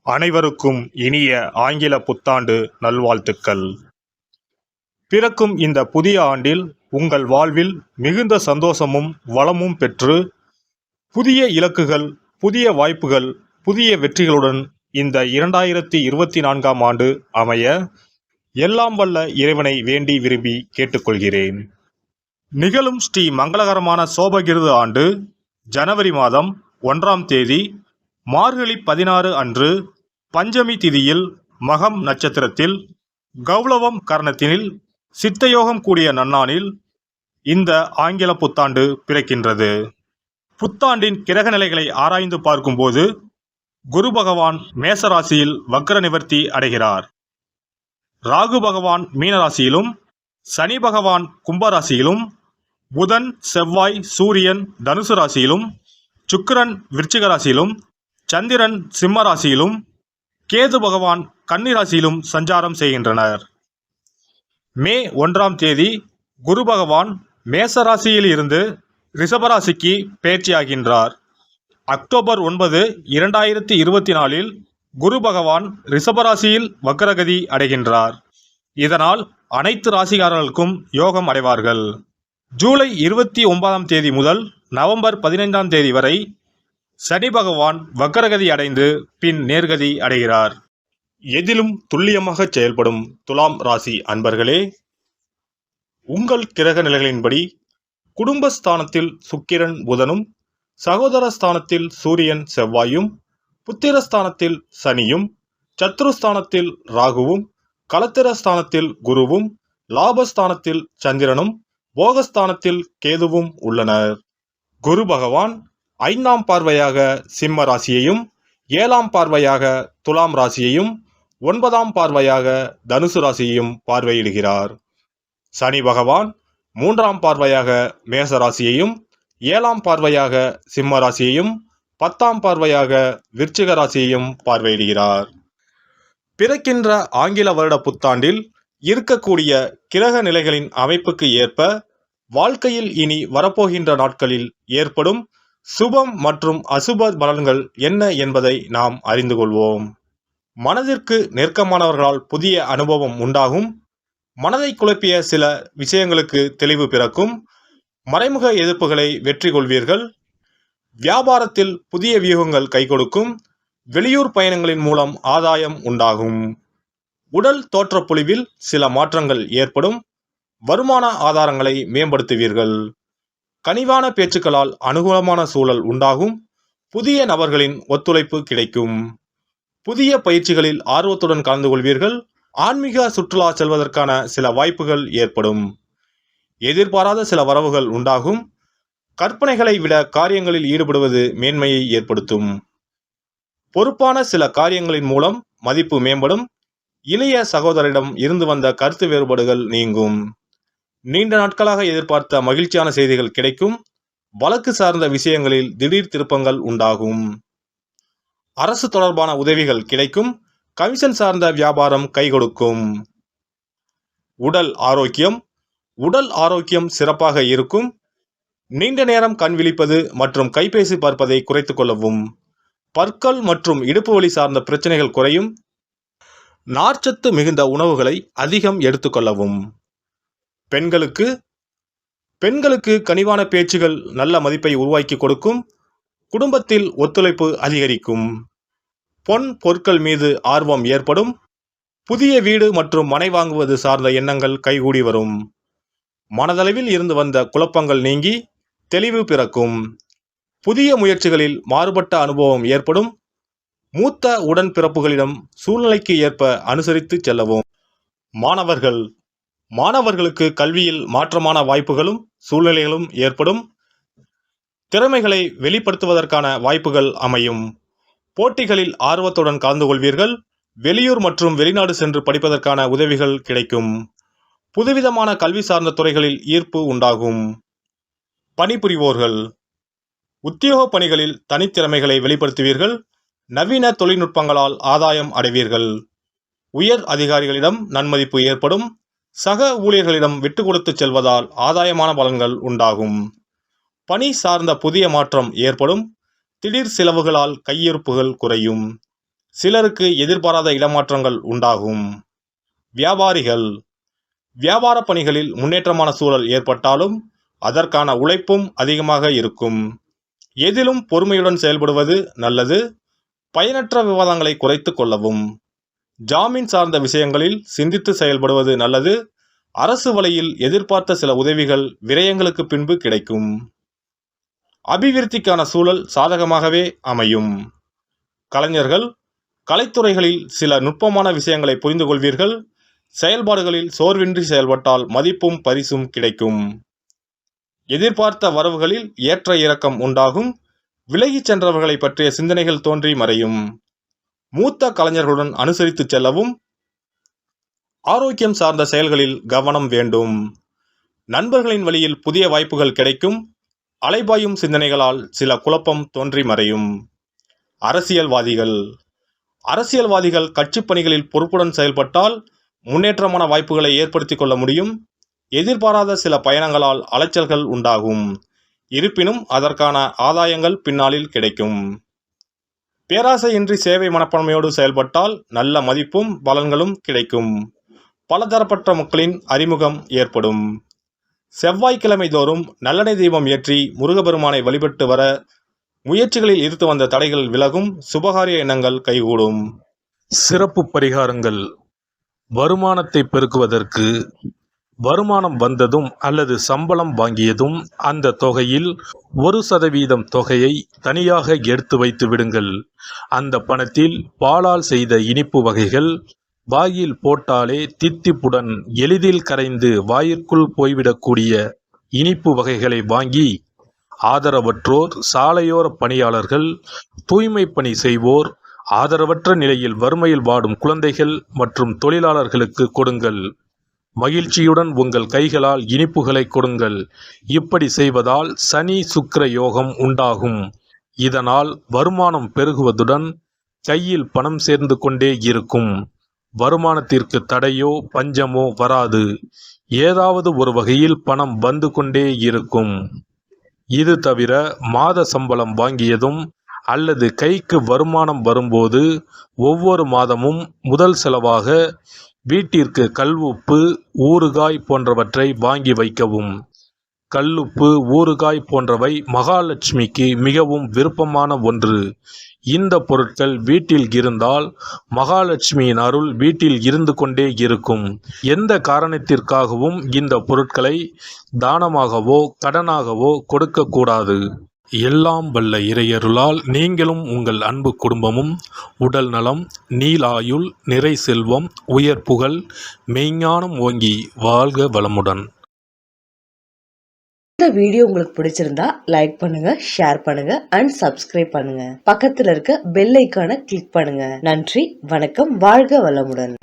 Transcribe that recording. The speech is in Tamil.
அனைவருக்கும் இனிய ஆங்கில புத்தாண்டு நல்வாழ்த்துக்கள். பிறக்கும் இந்த புதிய ஆண்டில் உங்கள் வாழ்வில் மிகுந்த சந்தோஷமும் வளமும் பெற்று புதிய இலக்குகள், புதிய வாய்ப்புகள், புதிய வெற்றிகளுடன் இந்த 2024ஆம் ஆண்டு அமைய எல்லாம் வல்ல இறைவனை வேண்டி விரும்பி கேட்டுக்கொள்கிறேன். நிகழும் ஸ்ரீ மங்களகரமான சோபகிருது ஆண்டு ஜனவரி மாதம் 1ஆம் தேதி மார்கழி 16 அன்று பஞ்சமி திதியில் மகம் நட்சத்திரத்தில் கௌளவம் கரணத்தினில் சித்தயோகம் கூடிய நன்னாளில் இந்த ஆங்கில புத்தாண்டு பிறக்கின்றது. புத்தாண்டின் கிரக நிலைகளை ஆராய்ந்து பார்க்கும்போது குரு பகவான் மேசராசியில் வக்ர நிவர்த்தி அடைகிறார். ராகு பகவான் மீனராசியிலும், சனி பகவான் கும்பராசியிலும், புதன் செவ்வாய் சூரியன் தனுசு ராசியிலும், சுக்கிரன் விருச்சிக ராசியிலும், சந்திரன் சிம்ம ராசியிலும், கேது பகவான் கன்னி ராசியிலும் சஞ்சாரம் செய்கின்றனர். மே 1ஆம் தேதி குரு பகவான் மேசராசியில் இருந்து ரிஷபராசிக்கு பெயர்ச்சியாகின்றார். அக்டோபர் 9, 2024இல் குரு பகவான் ரிஷபராசியில் வக்ரகதி அடைகின்றார். இதனால் அனைத்து ராசிக்காரர்களுக்கும் யோகம் அடைவார்கள். ஜூலை 29ஆம் தேதி முதல் நவம்பர் 15ஆம் தேதி வரை சனி பகவான் வக்ரகதி அடைந்து பின் நேர்கதி அடைகிறார். எதிலும் துல்லியமாக செயல்படும் துலாம் ராசி அன்பர்களே, உங்கள் கிரக நிலைகளின்படி குடும்பஸ்தானத்தில் சுக்கிரன் புதனும், சகோதரஸ்தானத்தில் சூரியன் செவ்வாயும், புத்திரஸ்தானத்தில் சனியும், சத்ருஸ்தானத்தில் ராகுவும், களத்திரஸ்தானத்தில் குருவும், லாபஸ்தானத்தில் சந்திரனும், போகஸ்தானத்தில் கேதுவும் உள்ளனர். குரு பகவான் 5ஆம் பார்வையாக சிம்ம ராசியையும், 7ஆம் பார்வையாக துலாம் ராசியையும், 9ஆம் பார்வையாக தனுசு ராசியையும் பார்வையிடுகிறார். சனி பகவான் 3ஆம் பார்வையாக மேச ராசியையும், 7ஆம் பார்வையாக சிம்ம ராசியையும், 10ஆம் பார்வையாக விருச்சிக ராசியையும் பார்வையிடுகிறார். பிறக்கின்ற ஆங்கில வருட புத்தாண்டில் இருக்கக்கூடிய கிரக நிலைகளின் அமைப்புக்கு ஏற்ப வாழ்க்கையில் இனி வரப்போகின்ற நாட்களில் ஏற்படும் சுபம் மற்றும் அசுப பலன்கள் என்ன என்பதை நாம் அறிந்து கொள்வோம். மனதிற்கு நெருக்கமானவர்களால் புதிய அனுபவம் உண்டாகும். மனதை குழப்பிய சில விஷயங்களுக்கு தெளிவு பிறக்கும். மறைமுக எதிர்ப்புகளை வெற்றி கொள்வீர்கள். வியாபாரத்தில் புதிய வியூகங்கள் கை கொடுக்கும். வெளியூர் பயணங்களின் மூலம் ஆதாயம் உண்டாகும். உடல் தோற்றப்பொழிவில் சில மாற்றங்கள் ஏற்படும். வருமான ஆதாரங்களை மேம்படுத்துவீர்கள். கனிவான பேச்சுக்களால் அனுகூலமான சூழல் உண்டாகும். புதிய நபர்களின் ஒத்துழைப்பு கிடைக்கும். புதிய பயிற்சிகளில் ஆர்வத்துடன் கலந்து கொள்வீர்கள். ஆன்மீக சுற்றுலா செல்வதற்கான சில வாய்ப்புகள் ஏற்படும். எதிர்பாராத சில வரவுகள் உண்டாகும். கற்பனைகளை விட காரியங்களில் ஈடுபடுவது மேன்மையை ஏற்படுத்தும். பொறுப்பான சில காரியங்களின் மூலம் மதிப்பு மேம்படும். இளைய சகோதரிடம் இருந்து வந்த கருத்து வேறுபாடுகள் நீங்கும். நீண்ட நாட்களாக எதிர்பார்த்த மகிழ்ச்சியான செய்திகள் கிடைக்கும். வழக்கு சார்ந்த விஷயங்களில் திடீர் திருப்பங்கள் உண்டாகும். அரசு தொடர்பான உதவிகள் கிடைக்கும். கமிஷன் சார்ந்த வியாபாரம் கை கொடுக்கும். உடல் ஆரோக்கியம் சிறப்பாக இருக்கும். நீண்ட நேரம் கண் விழிப்பது மற்றும் கைபேசி பார்ப்பதை குறைத்துக் கொள்ளவும். பற்கள் மற்றும் இடுப்பு வலி சார்ந்த பிரச்சனைகள் குறையும். நார்ச்சத்து மிகுந்த உணவுகளை அதிகம் எடுத்துக்கொள்ளவும். பெண்களுக்கு கனிவான பேச்சுகள் நல்ல மதிப்பை உருவாக்கி கொடுக்கும். குடும்பத்தில் ஒத்துழைப்பு அதிகரிக்கும். பொருட்கள் மீது ஆர்வம் ஏற்படும். புதிய வீடு மற்றும் மனை வாங்குவது சார்ந்த எண்ணங்கள் கைகூடி வரும். மனதளவில் இருந்து வந்த குழப்பங்கள் நீங்கி தெளிவு பிறக்கும். புதிய முயற்சிகளில் மாறுபட்ட அனுபவம் ஏற்படும். மூத்த உடன்பிறப்புகளிடம் சூழ்நிலைக்கு ஏற்ப அனுசரித்து செல்லவும். மாணவர்களுக்கு கல்வியில் மாற்றமான வாய்ப்புகளும் சூழ்நிலைகளும் ஏற்படும். திறமைகளை வெளிப்படுத்துவதற்கான வாய்ப்புகள் அமையும். போட்டிகளில் ஆர்வத்துடன் கலந்து கொள்வீர்கள். வெளியூர் மற்றும் வெளிநாடு சென்று படிப்பதற்கான உதவிகள் கிடைக்கும். புதுவிதமான கல்வி சார்ந்த துறைகளில் ஈர்ப்பு உண்டாகும். பணிபுரிவோர்கள் உத்தியோக பணிகளில் தனித்திறமைகளை வெளிப்படுத்துவீர்கள். நவீன தொழில்நுட்பங்களால் ஆதாயம் அடைவீர்கள். உயர் அதிகாரிகளிடம் நன்மதிப்பு ஏற்படும். சக ஊழியர்களிடம் விட்டு கொடுத்து செல்வதால் ஆதாயமான பலன்கள் உண்டாகும். பணி சார்ந்த புதிய மாற்றம் ஏற்படும். திடீர் செலவுகளால் கையிருப்புகள் குறையும். சிலருக்கு எதிர்பாராத இடமாற்றங்கள் உண்டாகும். வியாபாரிகள் வியாபார பணிகளில் முன்னேற்றமான சூழல் ஏற்பட்டாலும் அதற்கான உழைப்பும் அதிகமாக இருக்கும். எதிலும் பொறுமையுடன் செயல்படுவது நல்லது. பயனற்ற விவாதங்களை குறைத்துக் கொள்ளவும். ஜாமீன் சார்ந்த விஷயங்களில் சிந்தித்து செயல்படுவது நல்லது. அரசு வழியில் எதிர்பார்த்த சில உதவிகள் விரயங்களுக்கு பின்பு கிடைக்கும். அபிவிருத்திக்கான சூழல் சாதகமாகவே அமையும். கலைஞர்கள் கலைத்துறைகளில் சில நுட்பமான விஷயங்களை புரிந்து கொள்வீர்கள். செயல்பாடுகளில் சோர்வின்றி செயல்பட்டால் மதிப்பும் பரிசும் கிடைக்கும். எதிர்பார்த்த வரவுகளில் ஏற்ற இறக்கம் உண்டாகும். விலகிச் சென்றவர்களை பற்றிய சிந்தனைகள் தோன்றி மறையும். மூத்த கலைஞர்களுடன் அனுசரித்து செல்லவும். ஆரோக்கியம் சார்ந்த செயல்களில் கவனம் வேண்டும். நண்பர்களின் வழியில் புதிய வாய்ப்புகள் கிடைக்கும். அலைபாயும் சிந்தனைகளால் சில குழப்பம் தோன்றி மறையும். அரசியல்வாதிகள் கட்சி பணிகளில் பொறுப்புடன் செயல்பட்டால் முன்னேற்றமான வாய்ப்புகளை ஏற்படுத்திக் கொள்ள முடியும். எதிர்பாராத சில பயணங்களால் அலைச்சல்கள் உண்டாகும். இருப்பினும் அதற்கான ஆதாயங்கள் பின்னாளில் கிடைக்கும். பேராசையின்றி சேவை மனப்பான்மையோடு செயல்பட்டால் நல்ல மதிப்பும் பலன்களும் கிடைக்கும். பலதரப்பட்ட மக்களின் அறிமுகம் ஏற்படும். செவ்வாய்க்கிழமை தோறும் நல்லெண்ணெய் தீபம் ஏற்றி முருகபெருமானை வழிபட்டு வர முயற்சிகளில் இருந்து வந்த தடைகள் விலகும். சுபகாரிய எண்ணங்கள் கைகூடும். சிறப்பு பரிகாரங்கள். வருமானத்தை பெருக்குவதற்கு வருமானம் வந்ததும் அல்லது சம்பளம் வாங்கியதும் அந்த தொகையில் 1% தொகையை தனியாக எடுத்து வைத்து விடுங்கள். அந்த பணத்தில் பாலால் செய்த இனிப்பு வகைகள் வாயில் போட்டாலே தித்திப்புடன் எளிதில் கரைந்து வாயிற்குள் போய்விடக்கூடிய இனிப்பு வகைகளை வாங்கி ஆதரவற்றோர், சாலையோர பணியாளர்கள், தூய்மை பணி செய்வோர், ஆதரவற்ற நிலையில் வறுமையில் வாடும் குழந்தைகள் மற்றும் தொழிலாளர்களுக்கு கொடுங்கள். மகிழ்ச்சியுடன் உங்கள் கைகளால் இனிப்புகளை கொடுங்கள். இப்படி செய்வதால் சனி சுக்கிர யோகம் உண்டாகும். இதனால் வருமானம் பெருகுவதுடன் கையில் பணம் சேர்ந்து கொண்டே இருக்கும். வருமானத்திற்கு தடையோ பஞ்சமோ வராது. ஏதாவது ஒரு வகையில் பணம் வந்து கொண்டே இருக்கும். இது தவிர மாத சம்பளம் வாங்கியதும் அல்லது கைக்கு வருமானம் வரும்போது ஒவ்வொரு மாதமும் முதல் செலவாக வீட்டிற்கு கல்லுப்பு, ஊறுகாய் போன்றவற்றை வாங்கி வைக்கவும். கல்லுப்பு, ஊறுகாய் போன்றவை மகாலட்சுமிக்கு மிகவும் விருப்பமான ஒன்று. இந்த பொருட்கள் வீட்டில் இருந்தால் மகாலட்சுமியின் அருள் வீட்டில் இருந்து கொண்டே இருக்கும். எந்த காரணத்திற்காகவும் இந்த பொருட்களை தானமாகவோ கடனாகவோ கொடுக்கக்கூடாது. எல்லாம் வல்ல இறையருளால் நீங்களும் உங்கள் அன்பு குடும்பமும் உடல் நலம், நீலாயுள், நிறை செல்வம், உயர் புகழ், மெய்ஞானம் ஓங்கி வாழ்க வளமுடன். இந்த வீடியோ உங்களுக்கு பிடிச்சிருந்தா லைக் பண்ணுங்க, ஷேர் பண்ணுங்க அண்ட் சப்ஸ்கிரைப் பண்ணுங்க. பக்கத்துல இருக்க பெல் ஐகானை கிளிக் பண்ணுங்க. நன்றி, வணக்கம், வாழ்க வளமுடன்.